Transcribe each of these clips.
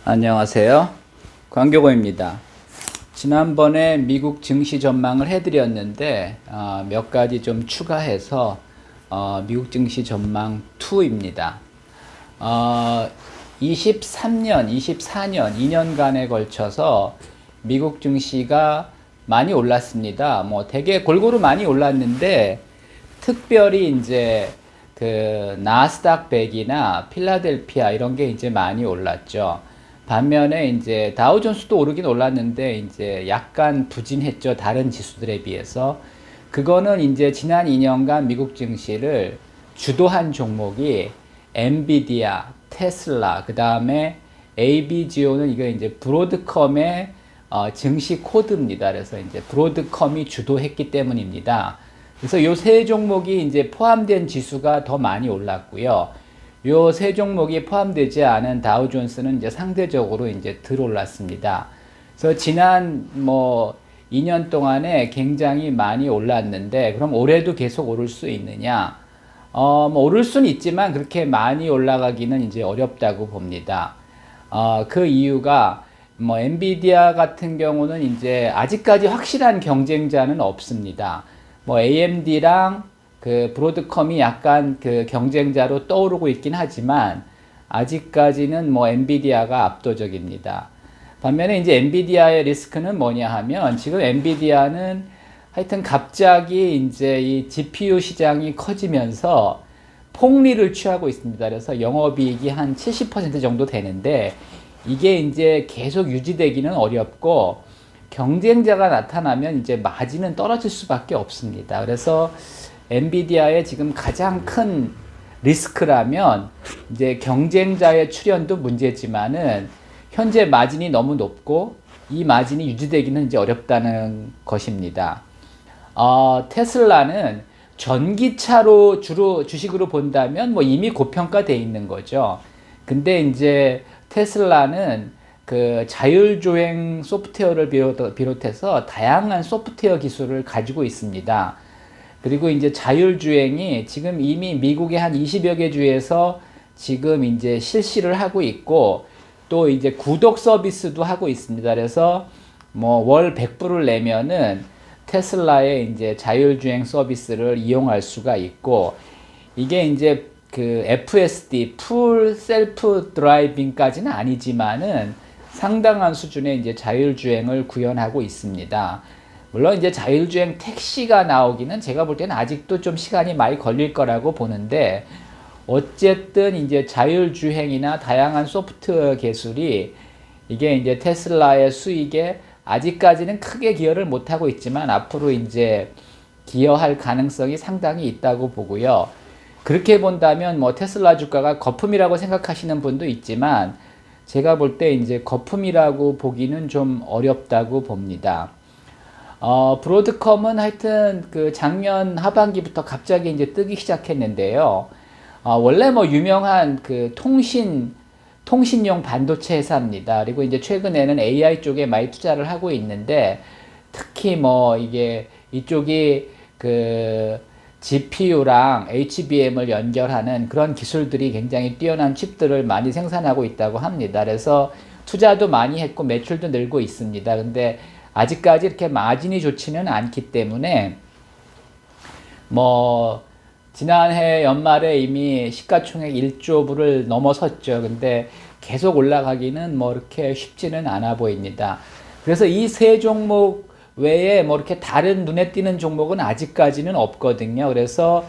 안녕하세요. 광교고입니다. 지난번에 미국 증시 전망을 해드렸는데 몇 가지 좀 추가해서 미국 증시 전망 2입니다. 23년, 24년, 2년간에 걸쳐서 미국 증시가 많이 올랐습니다. 뭐 되게 골고루 많이 올랐는데 특별히 이제 그 나스닥 100이나 필라델피아 이런 게 이제 많이 올랐죠. 반면에 이제 다우존스도 오르긴 올랐는데 이제 약간 부진했죠. 다른 지수들에 비해서. 그거는 이제 지난 2년간 미국 증시를 주도한 종목이 엔비디아, 테슬라, 그 다음에 ABGO는 이거 이제 브로드컴의 증시 코드입니다. 그래서 이제 브로드컴이 주도했기 때문입니다. 그래서 이 세 종목이 이제 포함된 지수가 더 많이 올랐고요. 요 세 종목이 포함되지 않은 다우존스는 이제 상대적으로 이제 덜 올랐습니다. 그래서 지난 2년 동안에 굉장히 많이 올랐는데, 그럼 올해도 계속 오를 수 있느냐? 오를 수는 있지만 그렇게 많이 올라가기는 이제 어렵다고 봅니다. 그 이유가 엔비디아 같은 경우는 이제 아직까지 확실한 경쟁자는 없습니다. AMD랑 그 브로드컴이 약간 그 경쟁자로 떠오르고 있긴 하지만 아직까지는 엔비디아가 압도적입니다. 반면에 이제 엔비디아의 리스크는 뭐냐 하면 지금 엔비디아는 하여튼 갑자기 이제 이 GPU 시장이 커지면서 폭리를 취하고 있습니다. 그래서 영업이익이 한 70% 정도 되는데 이게 이제 계속 유지되기는 어렵고 경쟁자가 나타나면 이제 마진은 떨어질 수밖에 없습니다. 그래서 엔비디아의 지금 가장 큰 리스크라면 이제 경쟁자의 출현도 문제지만은 현재 마진이 너무 높고 이 마진이 유지되기는 이제 어렵다는 것입니다. 테슬라는 전기차로 주로 주식으로 본다면 이미 고평가되어 있는 거죠. 근데 이제 테슬라는 그 자율주행 소프트웨어를 비롯해서 다양한 소프트웨어 기술을 가지고 있습니다. 그리고 이제 자율주행이 지금 이미 미국의 한 20여 개 주에서 지금 이제 실시를 하고 있고 또 이제 구독 서비스도 하고 있습니다. 그래서 월 100불을 내면은 테슬라의 이제 자율주행 서비스를 이용할 수가 있고 이게 이제 그 FSD, 풀 셀프 드라이빙까지는 아니지만은 상당한 수준의 이제 자율주행을 구현하고 있습니다. 물론 이제 자율주행 택시가 나오기는 제가 볼 때는 아직도 좀 시간이 많이 걸릴 거라고 보는데 어쨌든 이제 자율주행이나 다양한 소프트웨어 기술이 이게 이제 테슬라의 수익에 아직까지는 크게 기여를 못하고 있지만 앞으로 이제 기여할 가능성이 상당히 있다고 보고요. 그렇게 본다면 테슬라 주가가 거품이라고 생각하시는 분도 있지만 제가 볼 때 이제 거품이라고 보기는 좀 어렵다고 봅니다. 브로드컴은 하여튼 그 작년 하반기부터 갑자기 이제 뜨기 시작했는데요. 원래 유명한 그 통신용 반도체 회사입니다. 그리고 이제 최근에는 AI 쪽에 많이 투자를 하고 있는데 특히 이게 이쪽이 그 GPU랑 HBM을 연결하는 그런 기술들이 굉장히 뛰어난 칩들을 많이 생산하고 있다고 합니다. 그래서 투자도 많이 했고 매출도 늘고 있습니다. 근데 아직까지 이렇게 마진이 좋지는 않기 때문에 지난해 연말에 이미 시가총액 1조 불을 넘어섰죠. 근데 계속 올라가기는 이렇게 쉽지는 않아 보입니다. 그래서 이 세 종목 외에 이렇게 다른 눈에 띄는 종목은 아직까지는 없거든요. 그래서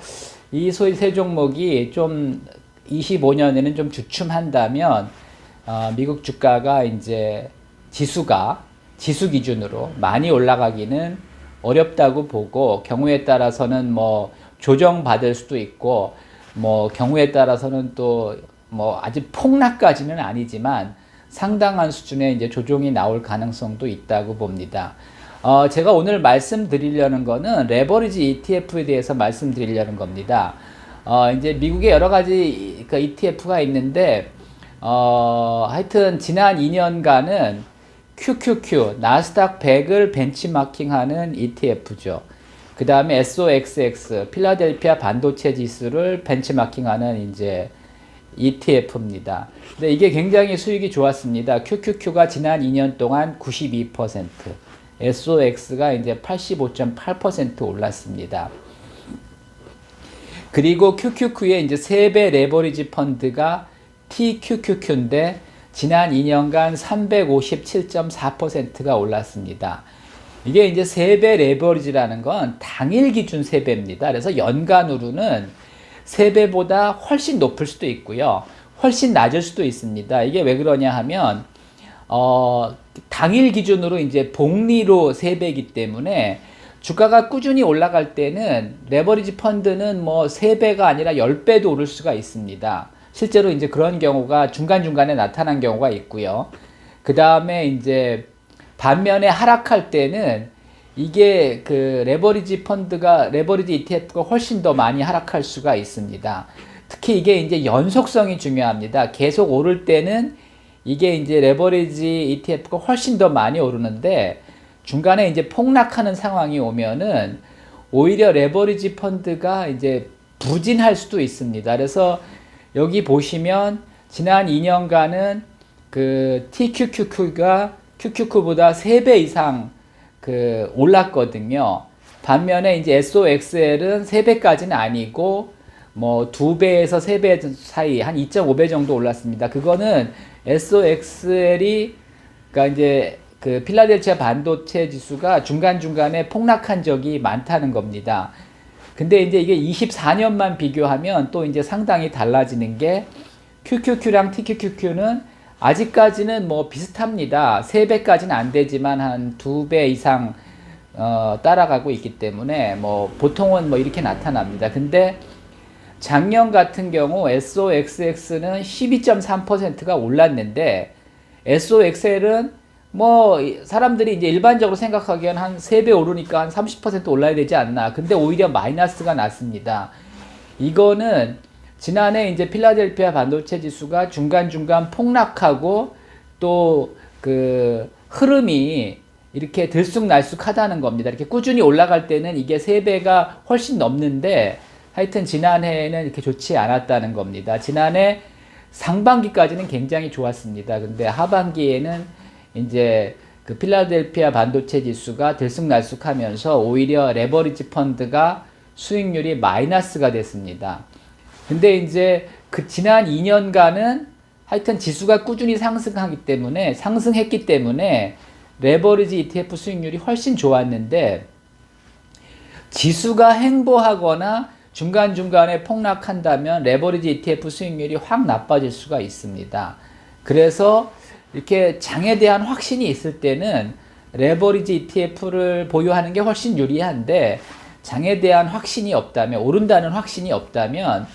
이 소위 세 종목이 좀 25년에는 좀 주춤한다면 미국 주가가 이제 지수 기준으로 많이 올라가기는 어렵다고 보고 경우에 따라서는 조정받을 수도 있고 경우에 따라서는 또 아직 폭락까지는 아니지만 상당한 수준의 이제 조정이 나올 가능성도 있다고 봅니다. 제가 오늘 말씀드리려는 거는 레버리지 ETF에 대해서 말씀드리려는 겁니다. 이제 미국에 여러 가지 그 ETF가 있는데 하여튼 지난 2년간은 QQQ, 나스닥 100을 벤치마킹하는 ETF죠. 그 다음에 SOXX, 필라델피아 반도체 지수를 벤치마킹하는 이제 ETF입니다. 근데 이게 굉장히 수익이 좋았습니다. QQQ가 지난 2년 동안 92%, SOX가 이제 85.8% 올랐습니다. 그리고 QQQ의 이제 3배 레버리지 펀드가 TQQQ인데 지난 2년간 357.4%가 올랐습니다. 이게 이제 3배 레버리지라는 건 당일 기준 3배입니다. 그래서 연간으로는 3배보다 훨씬 높을 수도 있고요. 훨씬 낮을 수도 있습니다. 이게 왜 그러냐 하면, 당일 기준으로 이제 복리로 3배이기 때문에 주가가 꾸준히 올라갈 때는 레버리지 펀드는 뭐 3배가 아니라 10배도 오를 수가 있습니다. 실제로 이제 그런 경우가 중간중간에 나타난 경우가 있고요. 그 다음에 이제 반면에 하락할 때는 이게 그 레버리지 ETF가 훨씬 더 많이 하락할 수가 있습니다. 특히 이게 이제 연속성이 중요합니다. 계속 오를 때는 이게 이제 레버리지 ETF가 훨씬 더 많이 오르는데 중간에 이제 폭락하는 상황이 오면은 오히려 레버리지 펀드가 이제 부진할 수도 있습니다. 그래서 여기 보시면 지난 2년간은 그 TQQQ가 QQQ보다 3배 이상 그 올랐거든요. 반면에 이제 SOXL은 3배까지는 아니고 뭐 2배에서 3배 사이 한 2.5배 정도 올랐습니다. 그거는 SOXL이 그러니까 이제 그 필라델피아 반도체 지수가 중간중간에 폭락한 적이 많다는 겁니다. 근데 이제 이게 24년만 비교하면 또 이제 상당히 달라지는 게 QQQ랑 TQQQ는 아직까지는 뭐 비슷합니다. 3배까지는 안 되지만 한 2배 이상 따라가고 있기 때문에 뭐 보통은 뭐 이렇게 나타납니다. 근데 작년 같은 경우 SOXX는 12.3%가 올랐는데 SOXL은 뭐 사람들이 이제 일반적으로 생각하기엔 한 3배 오르니까 한 30% 올라야 되지 않나. 근데 오히려 마이너스가 났습니다. 이거는 지난해 이제 필라델피아 반도체 지수가 중간중간 폭락하고 또 그 흐름이 이렇게 들쑥날쑥하다는 겁니다. 이렇게 꾸준히 올라갈 때는 이게 3배가 훨씬 넘는데 하여튼 지난해에는 이렇게 좋지 않았다는 겁니다. 지난해 상반기까지는 굉장히 좋았습니다. 근데 하반기에는 이제 그 필라델피아 반도체 지수가 들쑥날쑥하면서 오히려 레버리지 펀드가 수익률이 마이너스가 됐습니다. 근데 이제 그 지난 2년간은 하여튼 지수가 꾸준히 상승했기 때문에 레버리지 ETF 수익률이 훨씬 좋았는데 지수가 횡보하거나 중간중간에 폭락한다면 레버리지 ETF 수익률이 확 나빠질 수가 있습니다. 그래서 이렇게 장에 대한 확신이 있을 때는 레버리지 ETF를 보유하는 게 훨씬 유리한데 장에 대한 확신이 없다면, 오른다는 확신이 없다면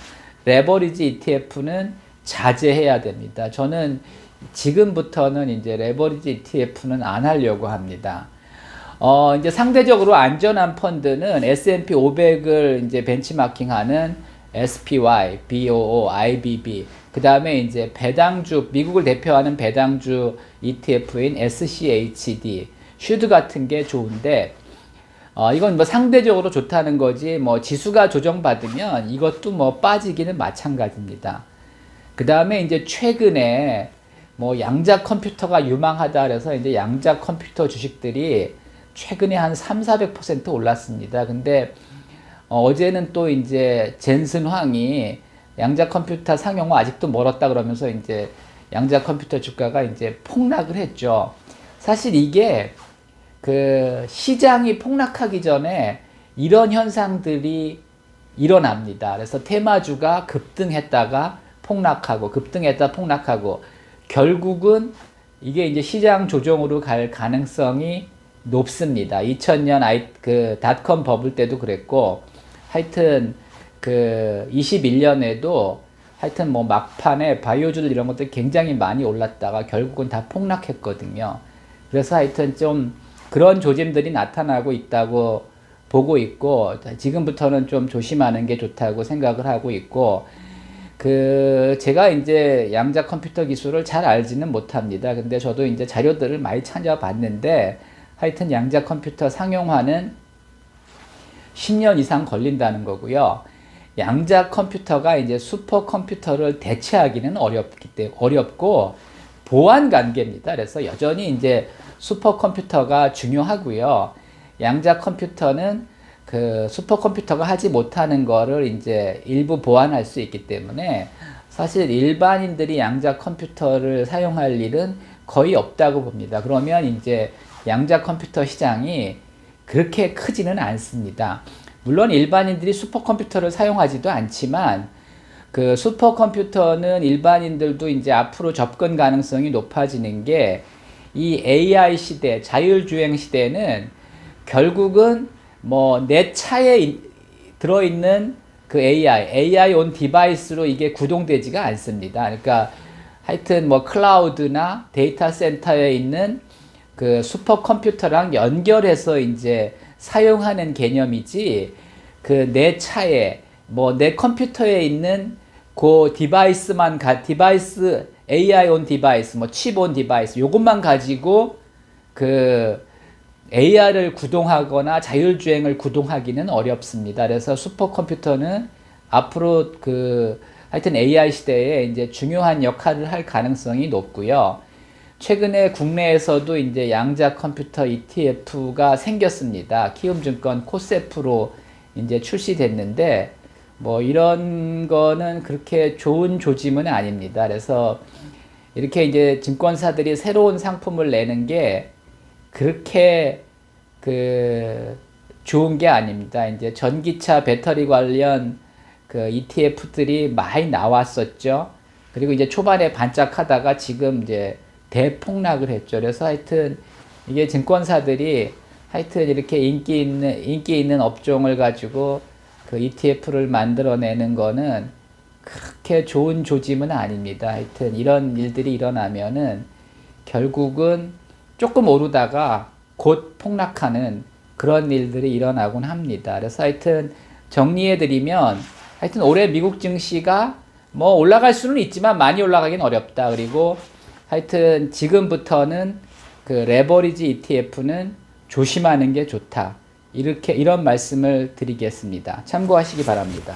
레버리지 ETF는 자제해야 됩니다. 저는 지금부터는 이제 레버리지 ETF는 안 하려고 합니다. 이제 상대적으로 안전한 펀드는 S&P 500을 이제 벤치마킹하는 SPY, BOO, IBB, 그 다음에 이제 배당주, 미국을 대표하는 배당주 ETF인 SCHD, 슈드 같은 게 좋은데, 이건 뭐 상대적으로 좋다는 거지, 뭐 지수가 조정받으면 이것도 뭐 빠지기는 마찬가지입니다. 그 다음에 이제 최근에 뭐 양자 컴퓨터가 유망하다 그래서 이제 양자 컴퓨터 주식들이 최근에 한 300~400% 올랐습니다. 근데 어제는 또 이제 젠슨 황이 양자 컴퓨터 상용화 아직도 멀었다 그러면서 이제 양자 컴퓨터 주가가 이제 폭락을 했죠. 사실 이게 그 시장이 폭락하기 전에 이런 현상들이 일어납니다. 그래서 테마주가 급등했다가 폭락하고 급등했다 폭락하고 결국은 이게 이제 시장 조정으로 갈 가능성이 높습니다. 2000년 그 닷컴 버블 때도 그랬고 하여튼 그 21년에도 하여튼 뭐 막판에 바이오주들 이런 것들 굉장히 많이 올랐다가 결국은 다 폭락했거든요. 그래서 하여튼 좀 그런 조짐들이 나타나고 있다고 보고 있고 지금부터는 좀 조심하는 게 좋다고 생각을 하고 있고 그 제가 이제 양자 컴퓨터 기술을 잘 알지는 못합니다. 근데 저도 이제 자료들을 많이 찾아봤는데 하여튼 양자 컴퓨터 상용화는 10년 이상 걸린다는 거고요. 양자 컴퓨터가 이제 슈퍼 컴퓨터를 대체하기는 어렵고 보완 관계입니다. 그래서 여전히 이제 슈퍼 컴퓨터가 중요하고요. 양자 컴퓨터는 그 슈퍼 컴퓨터가 하지 못하는 거를 이제 일부 보완할 수 있기 때문에 사실 일반인들이 양자 컴퓨터를 사용할 일은 거의 없다고 봅니다. 그러면 이제 양자 컴퓨터 시장이 그렇게 크지는 않습니다. 물론 일반인들이 슈퍼컴퓨터를 사용하지도 않지만 그 슈퍼컴퓨터는 일반인들도 이제 앞으로 접근 가능성이 높아지는 게 이 AI 시대, 자율주행 시대는 결국은 뭐 내 차에 들어있는 그 AI 온 디바이스로 이게 구동되지가 않습니다. 그러니까 하여튼 뭐 클라우드나 데이터 센터에 있는 그 슈퍼컴퓨터랑 연결해서 이제 사용하는 개념이지 그 내 차에 뭐 내 컴퓨터에 있는 그 디바이스만 디바이스 AI 온 디바이스 뭐 칩 온 디바이스 요것만 가지고 그 AR을 구동하거나 자율주행을 구동하기는 어렵습니다. 그래서 슈퍼컴퓨터는 앞으로 그 하여튼 AI 시대에 이제 중요한 역할을 할 가능성이 높고요. 최근에 국내에서도 이제 양자 컴퓨터 ETF가 생겼습니다. 키움증권 코세프로 이제 출시됐는데 뭐 이런 거는 그렇게 좋은 조짐은 아닙니다. 그래서 이렇게 이제 증권사들이 새로운 상품을 내는 게 그렇게 그 좋은 게 아닙니다. 이제 전기차 배터리 관련 그 ETF들이 많이 나왔었죠. 그리고 이제 초반에 반짝하다가 지금 이제 대폭락을 했죠. 그래서 하여튼 이게 증권사들이 하여튼 이렇게 인기 있는 업종을 가지고 그 ETF를 만들어내는 거는 그렇게 좋은 조짐은 아닙니다. 하여튼 이런 일들이 일어나면은 결국은 조금 오르다가 곧 폭락하는 그런 일들이 일어나곤 합니다. 그래서 하여튼 정리해드리면 하여튼 올해 미국 증시가 뭐 올라갈 수는 있지만 많이 올라가긴 어렵다. 그리고 하여튼 지금부터는 그 레버리지 ETF는 조심하는 게 좋다. 이런 말씀을 드리겠습니다. 참고하시기 바랍니다.